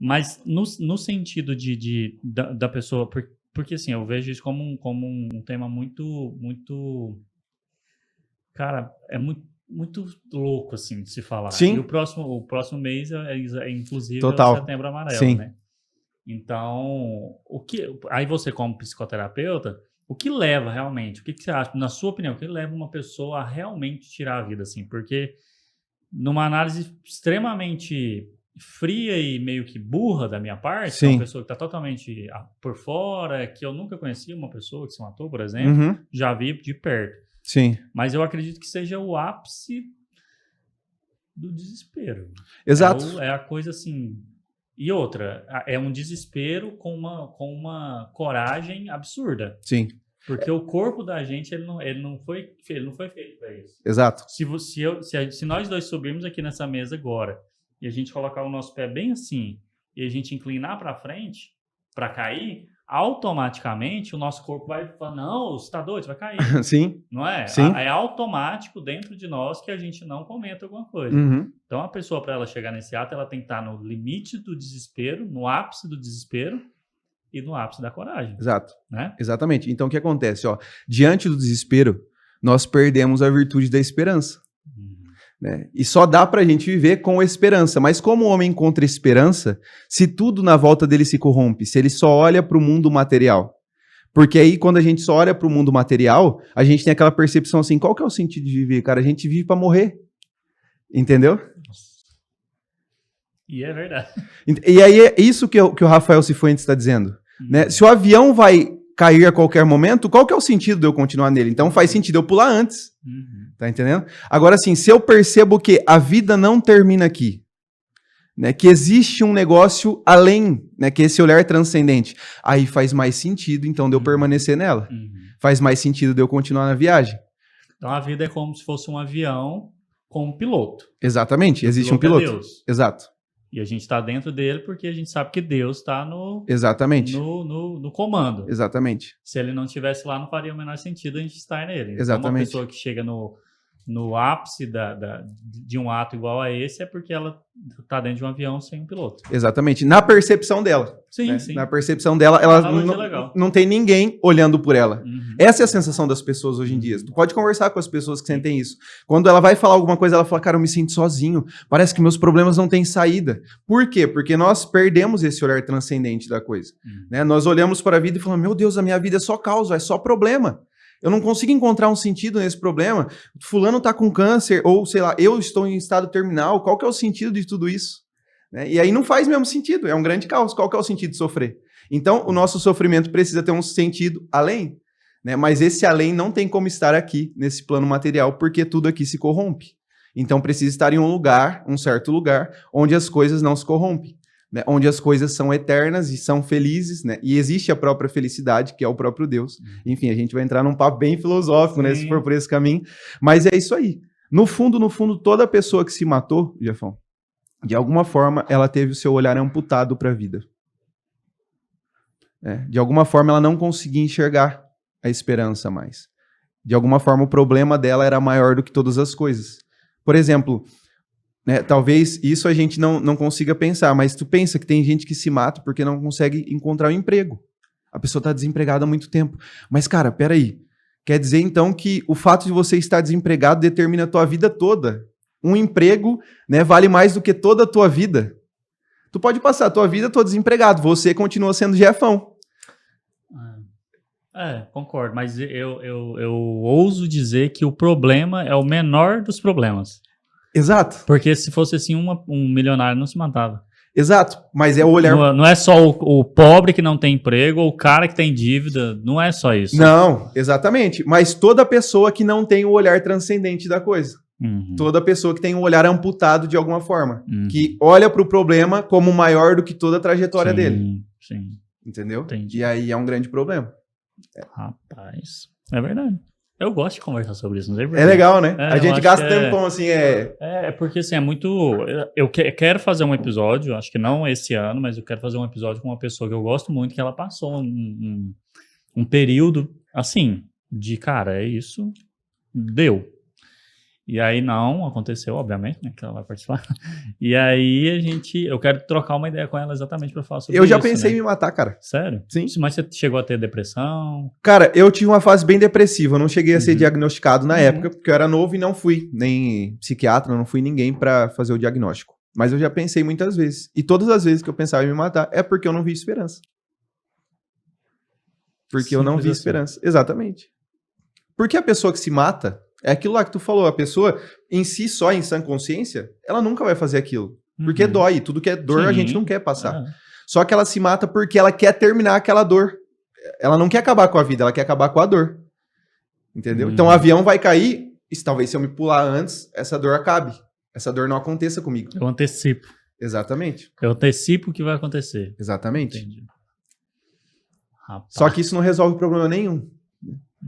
Mas no sentido da pessoa... Porque, assim, eu vejo isso como um tema muito, muito... Cara, é muito louco, assim, de se falar. Sim. E o próximo mês, inclusive, Total. é o Setembro Amarelo, Sim. né? Então, aí você, como psicoterapeuta, o que leva realmente? O que você acha, na sua opinião, o que leva uma pessoa a realmente tirar a vida, assim? Porque numa análise extremamente fria e meio que burra da minha parte, que é uma Sim. pessoa que está totalmente por fora, que eu nunca conheci uma pessoa que se matou, por exemplo, Uhum. já vi de perto. Sim. Mas eu acredito que seja o ápice do desespero. Exato. É a coisa assim... E outra, é um desespero com uma coragem absurda. Sim. Porque o corpo da gente, ele não foi feito para isso. Exato. Se nós dois subirmos aqui nessa mesa agora e a gente colocar o nosso pé bem assim e a gente inclinar para frente para cair, automaticamente o nosso corpo vai falar, não, você está doido, você vai cair. Sim. Não é? Sim. É automático dentro de nós que a gente não cometa alguma coisa. Uhum. Então, a pessoa, para ela chegar nesse ato, ela tem que estar no limite do desespero, no ápice do desespero e no ápice da coragem. Exato. Né? Exatamente. Então, o que acontece? Diante do desespero, nós perdemos a virtude da esperança. Né? E só dá pra gente viver com esperança. Mas como o homem encontra esperança se tudo na volta dele se corrompe, se ele só olha para o mundo material? Porque aí, quando a gente só olha para o mundo material, a gente tem aquela percepção assim, qual que é o sentido de viver, cara? A gente vive para morrer. Entendeu? E é verdade. E aí é isso que o Rafael Cifuentes está dizendo. Né? Se o avião vai cair a qualquer momento, qual que é o sentido de eu continuar nele? Então faz sentido eu pular antes. Tá entendendo? Agora, assim, se eu percebo que a vida não termina aqui, né, que existe um negócio além, né, que esse olhar transcendente, aí faz mais sentido, então, de eu permanecer nela. Faz mais sentido de eu continuar na viagem. Então a vida é como se fosse um avião com um piloto. Exatamente, existe um piloto. É Deus. Exato. E a gente está dentro dele porque a gente sabe que Deus está Exatamente. no comando. Exatamente. Se ele não estivesse lá, não faria o menor sentido a gente estar nele. Exatamente. Então, uma pessoa que chega no ápice de um ato igual a esse é porque ela está dentro de um avião sem um piloto. Exatamente. Na percepção dela. Sim, né? sim. Na percepção dela, ela não tem ninguém olhando por ela. Essa é a sensação das pessoas hoje em dia. Tu pode conversar com as pessoas que sentem isso. Quando ela vai falar alguma coisa, ela fala, cara, eu me sinto sozinho. Parece que meus problemas não têm saída. Por quê? Porque nós perdemos esse olhar transcendente da coisa. Né? Nós olhamos para a vida e falamos, meu Deus, a minha vida é só causa, é só problema. Eu não consigo encontrar um sentido nesse problema. Fulano tá com câncer, ou sei lá, eu estou em estado terminal. Qual que é o sentido de tudo isso? Né? E aí não faz mesmo sentido, é um grande caos. Qual que é o sentido de sofrer? Então, o nosso sofrimento precisa ter um sentido além. Né? Mas esse além não tem como estar aqui, nesse plano material, porque tudo aqui se corrompe. Então, precisa estar em um lugar, um certo lugar, onde as coisas não se corrompem. Né, onde as coisas são eternas e são felizes, né, e existe a própria felicidade, que é o próprio Deus. Enfim, a gente vai entrar num papo bem filosófico, né, se for por esse caminho, mas é isso aí. No fundo, toda pessoa que se matou, Jefão, de alguma forma, ela teve o seu olhar amputado para a vida. De alguma forma, ela não conseguia enxergar a esperança mais. De alguma forma, o problema dela era maior do que todas as coisas. Por exemplo... Né, talvez isso a gente não consiga pensar, mas tu pensa que tem gente que se mata porque não consegue encontrar um emprego. A pessoa está desempregada há muito tempo. Mas, cara, peraí. Quer dizer, então, que o fato de você estar desempregado determina a tua vida toda. Um emprego, né, vale mais do que toda a tua vida. Tu pode passar a tua vida todo desempregado. Você continua sendo Jefão. Concordo. Mas eu ouso dizer que o problema é o menor dos problemas. Exato. Porque se fosse assim, um milionário não se matava. Exato, mas é o olhar... Não é só o pobre que não tem emprego ou o cara que tem dívida, não é só isso. Não, exatamente. Mas toda pessoa que não tem o olhar transcendente da coisa. Toda pessoa que tem um olhar amputado de alguma forma. Que olha para o problema como maior do que toda a trajetória dele. Sim. Entendeu? Entendi. E aí é um grande problema. Rapaz, é verdade. Eu gosto de conversar sobre isso, não sei porquê. É legal, né? A gente gasta tempão, assim, porque, assim, é muito... Eu quero fazer um episódio, acho que não esse ano, mas eu quero fazer um episódio com uma pessoa que eu gosto muito, que ela passou um período, assim, de, cara, é isso, deu. E aí não aconteceu, obviamente, né, que ela vai participar. E aí eu quero trocar uma ideia com ela exatamente para falar sobre isso. Eu já pensei em me matar, cara. Sério? Sim. Mas você chegou a ter depressão? Cara, eu tive uma fase bem depressiva, eu não cheguei a ser diagnosticado na época, porque eu era novo e não fui nem psiquiatra, não fui ninguém para fazer o diagnóstico. Mas eu já pensei muitas vezes. E todas as vezes que eu pensava em me matar, é porque eu não vi esperança. Porque eu não vi esperança. Exatamente. Porque a pessoa que se mata, é aquilo lá que tu falou, a pessoa em si só, em sã consciência, ela nunca vai fazer aquilo. Porque dói, tudo que é dor a gente não quer passar. Só que ela se mata porque ela quer terminar aquela dor. Ela não quer acabar com a vida, ela quer acabar com a dor. Entendeu? Então o avião vai cair, e talvez se eu me pular antes, essa dor acabe. Essa dor não aconteça comigo. Eu antecipo. Exatamente. Eu antecipo o que vai acontecer. Exatamente. Entendi. Rapaz. Só que isso não resolve problema nenhum.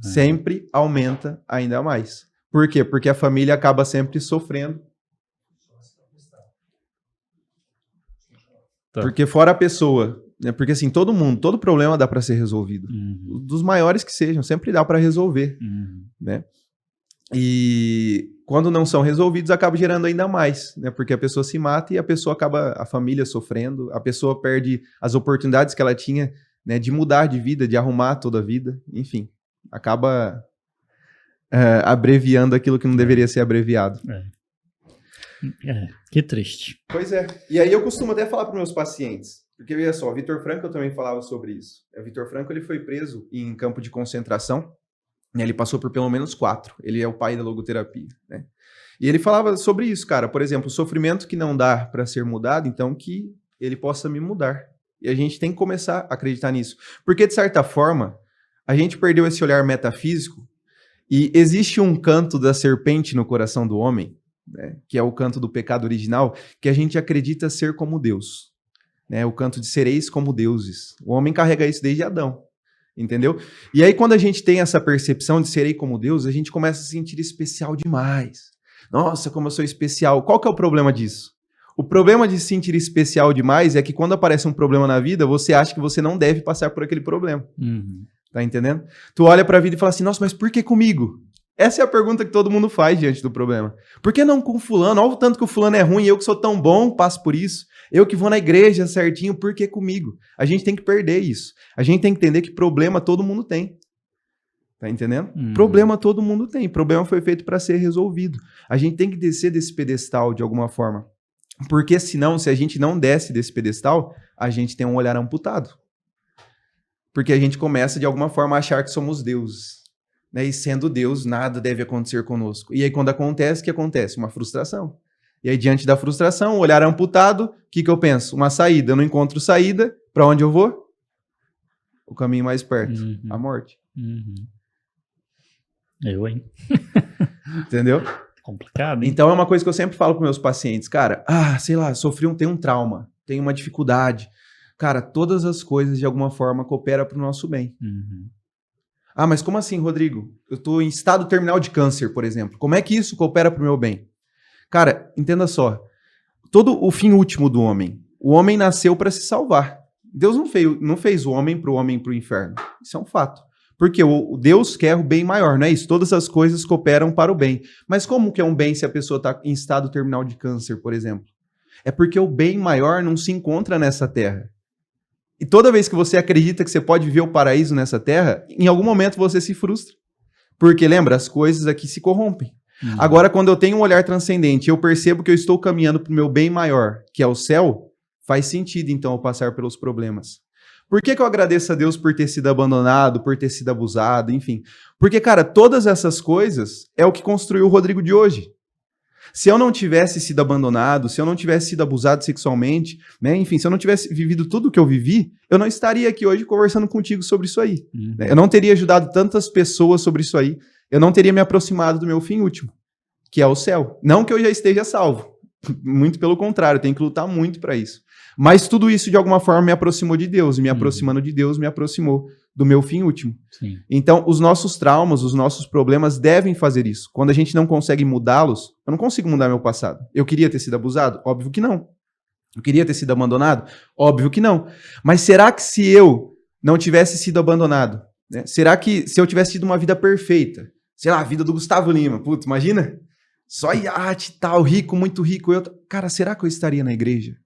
Sempre aumenta ainda mais. Por quê? Porque a família acaba sempre sofrendo. Tá. Porque fora a pessoa, né? Porque assim, todo problema dá para ser resolvido. Dos maiores que sejam, sempre dá para resolver, né? E quando não são resolvidos, acaba gerando ainda mais, né? Porque a pessoa se mata e a família sofrendo, a pessoa perde as oportunidades que ela tinha, né, de mudar de vida, de arrumar toda a vida, enfim. Acaba abreviando aquilo que não deveria ser abreviado. Que triste. Pois é. E aí eu costumo até falar para meus pacientes, porque veja só, o Viktor Frankl eu também falava sobre isso. O Viktor Frankl ele foi preso em campo de concentração, né? Ele passou por pelo menos 4. Ele é o pai da logoterapia, né? E ele falava sobre isso, cara. Por exemplo, o sofrimento que não dá para ser mudado, então que ele possa me mudar. E a gente tem que começar a acreditar nisso. Porque, de certa forma, a gente perdeu esse olhar metafísico e existe um canto da serpente no coração do homem, né, que é o canto do pecado original, que a gente acredita ser como Deus. Né, o canto de sereis como deuses. O homem carrega isso desde Adão, entendeu? E aí quando a gente tem essa percepção de serei como Deus, a gente começa a se sentir especial demais. Nossa, como eu sou especial. Qual que é o problema disso? O problema de se sentir especial demais é que quando aparece um problema na vida, você acha que você não deve passar por aquele problema. Tá entendendo? Tu olha pra vida e fala assim, nossa, mas por que comigo? Essa é a pergunta que todo mundo faz diante do problema. Por que não com fulano? Olha o tanto que o fulano é ruim, eu que sou tão bom, passo por isso. Eu que vou na igreja certinho, por que comigo? A gente tem que perder isso. A gente tem que entender que problema todo mundo tem. Tá entendendo? Problema todo mundo tem. Problema foi feito para ser resolvido. A gente tem que descer desse pedestal de alguma forma. Porque senão, se a gente não desce desse pedestal, a gente tem um olhar amputado. Porque a gente começa, de alguma forma, a achar que somos deuses. Né? E sendo Deus, nada deve acontecer conosco. E aí, quando acontece, o que acontece? Uma frustração. E aí, diante da frustração, o olhar amputado, o que eu penso? Uma saída. Eu não encontro saída. Para onde eu vou? O caminho mais perto. A morte. Eu, hein? Entendeu? Complicado, hein? Então, é uma coisa que eu sempre falo para meus pacientes. Cara, sei lá, tem um trauma, tem uma dificuldade. Cara, todas as coisas, de alguma forma, cooperam para o nosso bem. Mas como assim, Rodrigo? Eu estou em estado terminal de câncer, por exemplo. Como é que isso coopera para o meu bem? Cara, entenda só. Todo o fim último do homem. O homem nasceu para se salvar. Deus não fez o homem para o inferno. Isso é um fato. Porque o Deus quer o bem maior, não é isso? Todas as coisas cooperam para o bem. Mas como que é um bem se a pessoa está em estado terminal de câncer, por exemplo? É porque o bem maior não se encontra nessa terra. E toda vez que você acredita que você pode viver o paraíso nessa terra, em algum momento você se frustra. Porque, lembra, as coisas aqui se corrompem. Agora, quando eu tenho um olhar transcendente, eu percebo que eu estou caminhando para o meu bem maior, que é o céu, faz sentido, então, eu passar pelos problemas. Por que eu agradeço a Deus por ter sido abandonado, por ter sido abusado, enfim? Porque, cara, todas essas coisas é o que construiu o Rodrigo de hoje. Se eu não tivesse sido abandonado, se eu não tivesse sido abusado sexualmente, né? Enfim, se eu não tivesse vivido tudo o que eu vivi, eu não estaria aqui hoje conversando contigo sobre isso aí. Né? Eu não teria ajudado tantas pessoas sobre isso aí. Eu não teria me aproximado do meu fim último, que é o céu. Não que eu já esteja salvo. Muito pelo contrário, eu tenho que lutar muito para isso. Mas tudo isso, de alguma forma, me aproximou de Deus. E me aproximando de Deus, me aproximou do meu fim último. Sim. Então, os nossos traumas, os nossos problemas devem fazer isso. Quando a gente não consegue mudá-los, eu não consigo mudar meu passado. Eu queria ter sido abusado? Óbvio que não. Eu queria ter sido abandonado? Óbvio que não. Mas será que se eu não tivesse sido abandonado, né? Será que se eu tivesse tido uma vida perfeita, sei lá, a vida do Gustavo Lima, putz, imagina? Só iate e tal, rico, muito rico. Cara, será que eu estaria na igreja?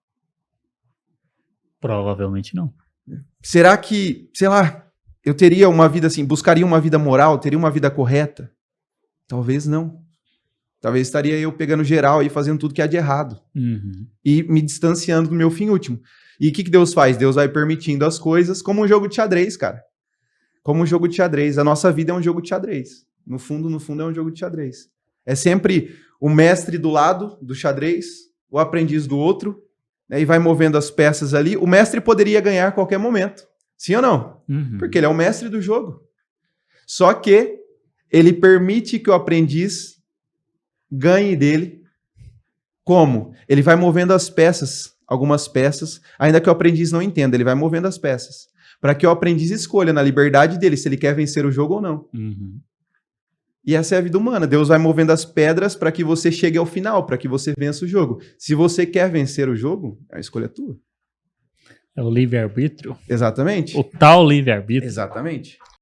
Provavelmente não. Será que, sei lá, eu teria uma vida assim, buscaria uma vida moral, teria uma vida correta? Talvez não. Talvez estaria eu pegando geral e fazendo tudo que há de errado. E me distanciando do meu fim último. E o que Deus faz? Deus vai permitindo as coisas como um jogo de xadrez, cara. Como um jogo de xadrez. A nossa vida é um jogo de xadrez. No fundo é um jogo de xadrez. É sempre o mestre do lado do xadrez, o aprendiz do outro, né, e vai movendo as peças ali. O mestre poderia ganhar a qualquer momento. Sim ou não? Porque ele é o mestre do jogo. Só que ele permite que o aprendiz ganhe dele. Como? Ele vai movendo as peças, algumas peças, ainda que o aprendiz não entenda, ele vai movendo as peças, para que o aprendiz escolha na liberdade dele se ele quer vencer o jogo ou não. E essa é a vida humana. Deus vai movendo as pedras para que você chegue ao final, para que você vença o jogo. Se você quer vencer o jogo, a escolha é tua. É o livre-arbítrio? Exatamente. O tal livre-arbítrio. Exatamente.